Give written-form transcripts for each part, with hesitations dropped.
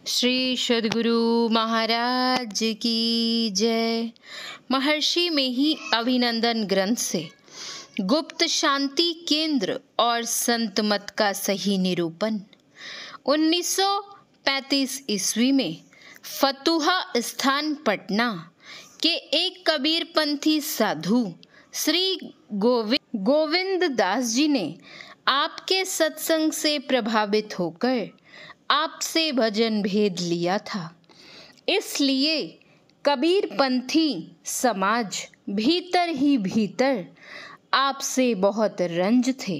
श्री सद्गुरु महाराज की जय। महर्षि में ही अभिनंदन ग्रंथ से गुप्त शांति केंद्र और संत मत का सही निरूपण। 1935 ईस्वी में फतुहा स्थान पटना के एक कबीरपंथी साधु श्री गोविंद दास जी ने आपके सत्संग से प्रभावित होकर आपसे भजन भेद लिया था। इसलिए कबीरपंथी समाज भीतर ही भीतर आपसे बहुत रंज थे।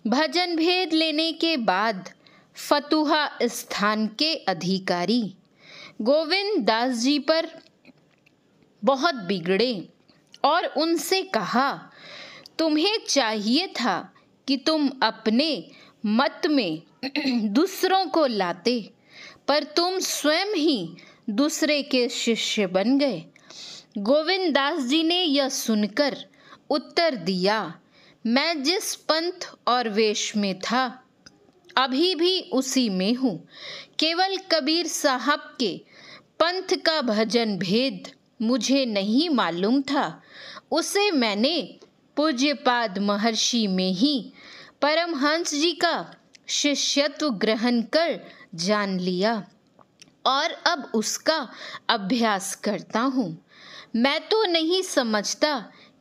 भजन भेद लेने के बाद फतुहा स्थान के अधिकारी गोविंद दास जी पर बहुत बिगड़े और उनसे कहा, तुम्हें चाहिए था कि तुम अपने मत में दूसरों को लाते, पर तुम स्वयं ही दूसरे के शिष्य बन गए। गोविंद दास जी ने यह सुनकर उत्तर दिया, मैं जिस पंथ और वेश में था अभी भी उसी में हूँ। केवल कबीर साहब के पंथ का भजन भेद मुझे नहीं मालूम था, उसे मैंने पूज्यपाद महर्षि में ही परमहंस जी का शिष्यत्व ग्रहण कर जान लिया और अब उसका अभ्यास करता हूँ। मैं तो नहीं समझता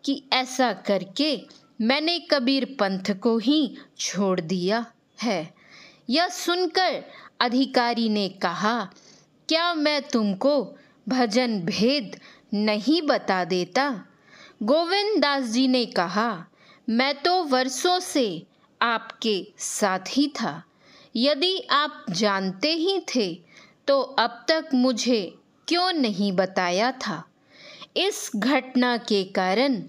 कि ऐसा करके मैंने कबीर पंथ को ही छोड़ दिया है। यह सुनकर अधिकारी ने कहा, क्या मैं तुमको भजन भेद नहीं बता देता? गोविंद दास जी ने कहा, मैं तो वर्षों से आपके साथ ही था। यदि आप जानते ही थे तो अब तक मुझे क्यों नहीं बताया था? इस घटना के कारण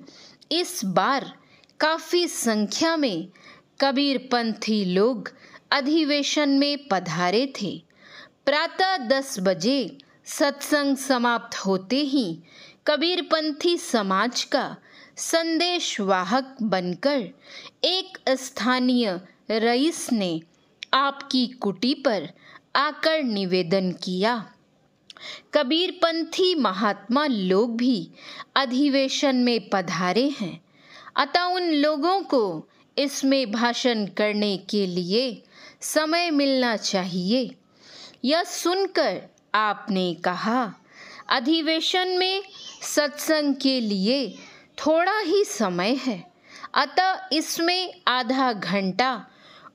इस बार काफ़ी संख्या में कबीरपंथी लोग अधिवेशन में पधारे थे। प्रातः 10 बजे सत्संग समाप्त होते ही कबीरपंथी समाज का संदेशवाहक बनकर एक स्थानीय रईस ने आपकी कुटी पर आकर निवेदन किया। कबीरपंथी महात्मा लोग भी अधिवेशन में पधारे हैं, अतः उन लोगों को इसमें भाषण करने के लिए समय मिलना चाहिए। यह सुनकर आपने कहा, अधिवेशन में सत्संग के लिए थोड़ा ही समय है, अतः इसमें आधा घंटा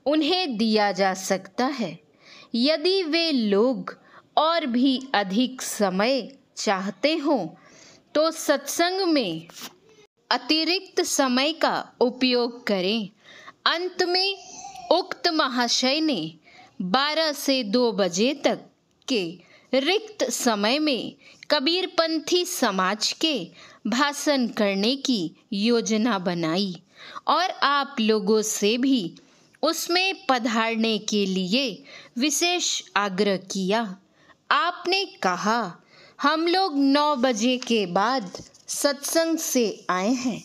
उन्हें दिया जा सकता है। यदि वे लोग और भी अधिक समय चाहते हों तो सत्संग में अतिरिक्त समय का उपयोग करें। अंत में उक्त महाशय ने 12 से 2 बजे तक के रिक्त समय में कबीरपंथी समाज के भाषण करने की योजना बनाई और आप लोगों से भी उसमें पधारने के लिए विशेष आग्रह किया। आपने कहा, हम लोग 9 बजे के बाद सत्संग से आए हैं।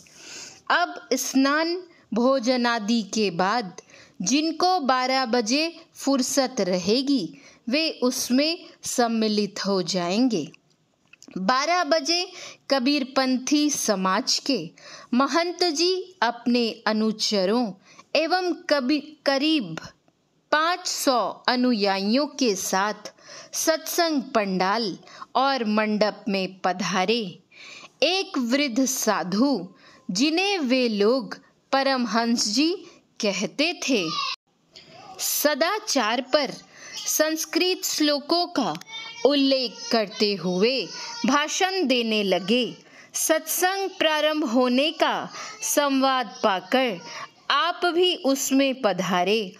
अब स्नान भोजन आदि के बाद जिनको 12 बजे फुर्सत रहेगी वे उसमें सम्मिलित हो जाएंगे। 12 बजे कबीरपंथी समाज के महंत जी अपने अनुचरों एवं करीब 500 अनुयायियों के साथ सत्संग पंडाल और मंडप में पधारे। एक वृद्ध साधु, जिन्हें वे लोग परमहंस जी कहते थे, सदाचार पर संस्कृत श्लोकों का उल्लेख करते हुए भाषण देने लगे। सत्संग प्रारंभ होने का संवाद पाकर आप भी उसमें पधारे।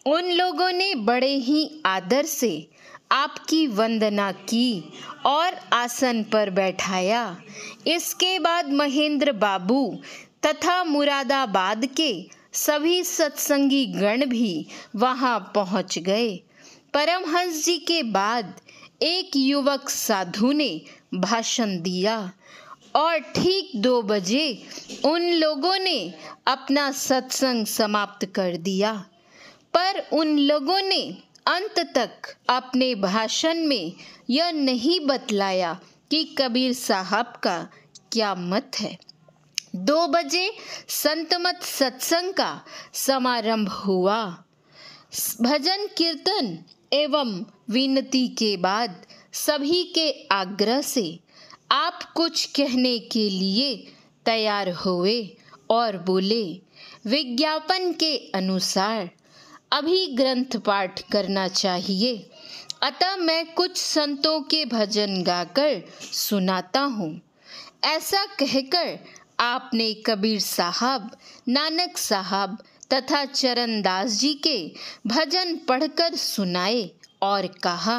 उन लोगों ने बड़े ही आदर से आपकी वंदना की और आसन पर बैठाया। इसके बाद महेंद्र बाबू तथा मुरादाबाद के सभी सत्संगी गण भी वहां पहुंच गए। परमहंस जी के बाद एक युवक साधु ने भाषण दिया और ठीक 2 बजे उन लोगों ने अपना सत्संग समाप्त कर दिया। पर उन लोगों ने अंत तक अपने भाषण में यह नहीं बतलाया कि कबीर साहब का क्या मत है। 2 बजे संतमत सत्संग का समारंभ हुआ। भजन कीर्तन एवं विनती के बाद सभी के आग्रह से आप कुछ कहने के लिए तैयार हुए और बोले, विज्ञापन के अनुसार अभी ग्रंथ पाठ करना चाहिए, अतः मैं कुछ संतों के भजन गाकर सुनाता हूँ। ऐसा कहकर आपने कबीर साहब, नानक साहब तथा चरणदास जी के भजन पढ़कर सुनाए और कहा,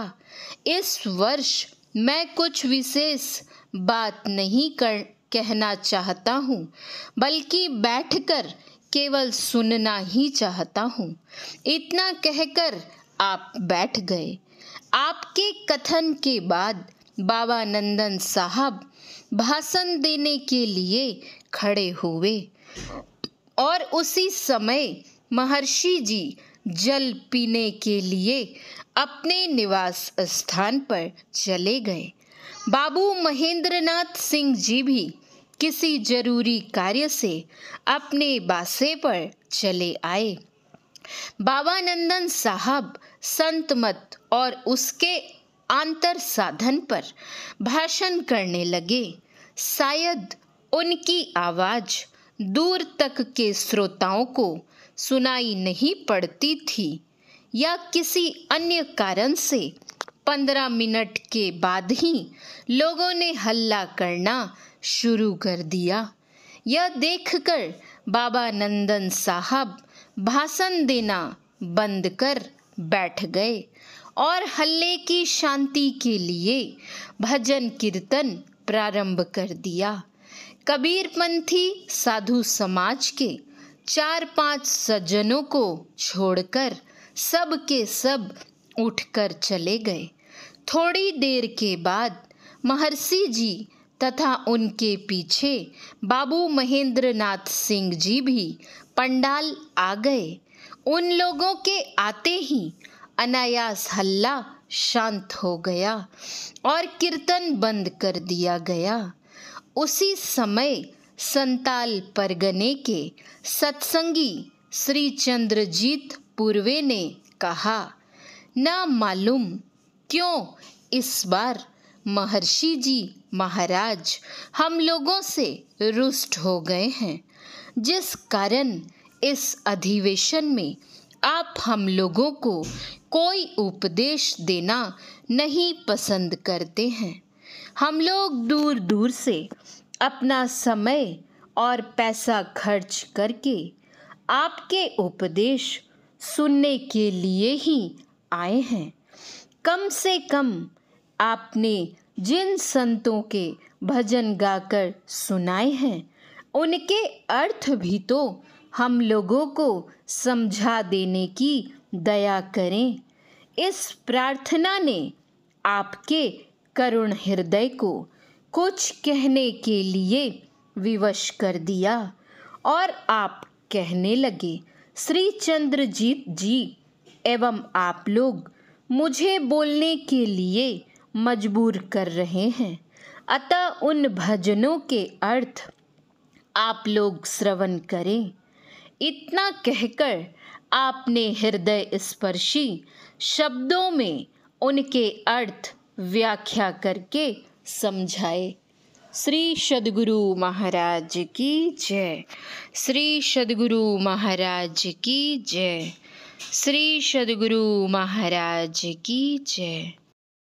इस वर्ष मैं कुछ विशेष बात नहीं कहना चाहता हूँ, बल्कि बैठकर केवल सुनना ही चाहता हूँ। इतना कहकर आप बैठ गए। आपके कथन के बाद बाबा नंदन साहब भाषण देने के लिए खड़े हुए और उसी समय महर्षि जी जल पीने के लिए अपने निवास स्थान पर चले गए। बाबू महेंद्रनाथ सिंह जी भी किसी जरूरी कार्य से अपने बासे पर चले आए। बाबा नंदन साहब संत मत और उसके आंतर साधन पर भाषण करने लगे। शायद उनकी आवाज दूर तक के श्रोताओं को सुनाई नहीं पड़ती थी या किसी अन्य कारण से 15 मिनट के बाद ही लोगों ने हल्ला करना शुरू कर दिया। यह देखकर बाबा नंदन साहब भाषण देना बंद कर बैठ गए और हल्ले की शांति के लिए भजन कीर्तन प्रारंभ कर दिया। कबीरपंथी साधु समाज के 4-5 सज्जनों को छोड़कर सब के सब उठकर चले गए। थोड़ी देर के बाद महर्षि जी तथा उनके पीछे बाबू महेंद्रनाथ सिंह जी भी पंडाल आ गए। उन लोगों के आते ही अनायास हल्ला शांत हो गया और कीर्तन बंद कर दिया गया। उसी समय संताल परगने के सत्संगी श्री चंद्रजीत पूर्वे ने कहा, ना मालूम क्यों इस बार महर्षि जी महाराज हम लोगों से रुष्ट हो गए हैं, जिस कारण इस अधिवेशन में आप हम लोगों को कोई उपदेश देना नहीं पसंद करते हैं। हम लोग दूर दूर से अपना समय और पैसा खर्च करके आपके उपदेश सुनने के लिए ही आए हैं। कम से कम आपने जिन संतों के भजन गाकर सुनाए हैं उनके अर्थ भी तो हम लोगों को समझा देने की दया करें। इस प्रार्थना ने आपके करुण हृदय को कुछ कहने के लिए विवश कर दिया और आप कहने लगे, श्री चंद्रजीत जी एवं आप लोग मुझे बोलने के लिए मजबूर कर रहे हैं, अतः उन भजनों के अर्थ आप लोग श्रवण करें। इतना कहकर आपने हृदय स्पर्शी शब्दों में उनके अर्थ व्याख्या करके समझाए। श्री सद्गुरु महाराज की जय। श्री सद्गुरु महाराज की जय। श्री सद्गुरु महाराज की जय।